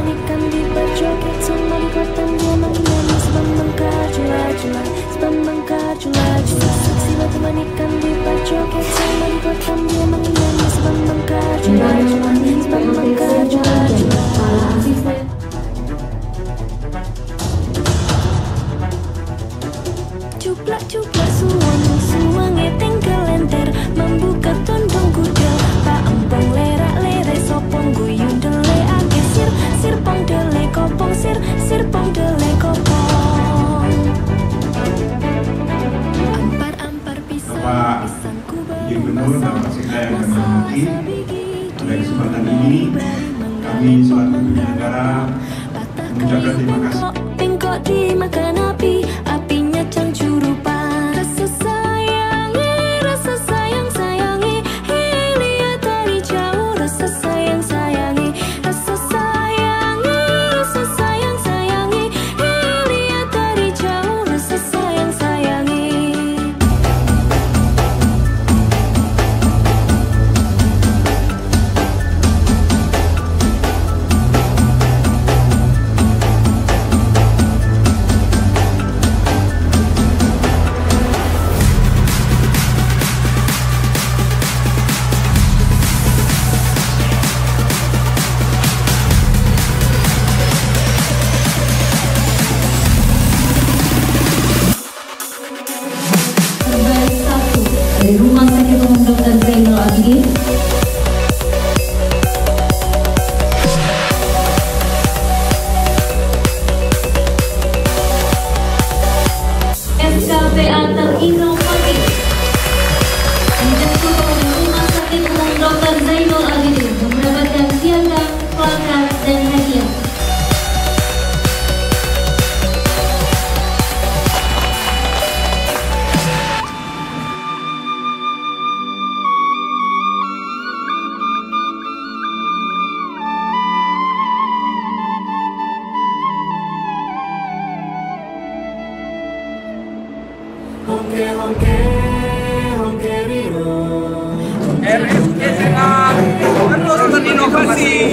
ikan di berjoget semua di kotak dia menyanyi sebab mengkajula-jula, sebab mengkajula-jula. Sila teman ikan di berjoget semua di kotak dia menyanyi sebab mengkajula-jula, sebab mengkajula-jula. Cuplak-cuplak suwange tinggal lenter membuka tondong gudel pak empong lerak-lere sopong guyung dele ake sir pong dele kopong sir pong dele kopong ampar pisang ku Gubernur dan Sekda yang kami hormati, pada kesempatan ini kami selaku negara mengucapkan terima kasih. Pingkok dimakan apinya cangcurupan. Rasa sayang lihat dari jauh. Rasa sayang lihat dari jauh. Rasa sayang dari Rumah Sakit Umum Dr. Zainal Abidin. SKPA terinovatif menjemput dari Rumah Sakit Umum Dr. Zainal Abidin mendapatkan piagam, plakat, dan hadiah. RSSA terus berinovasi.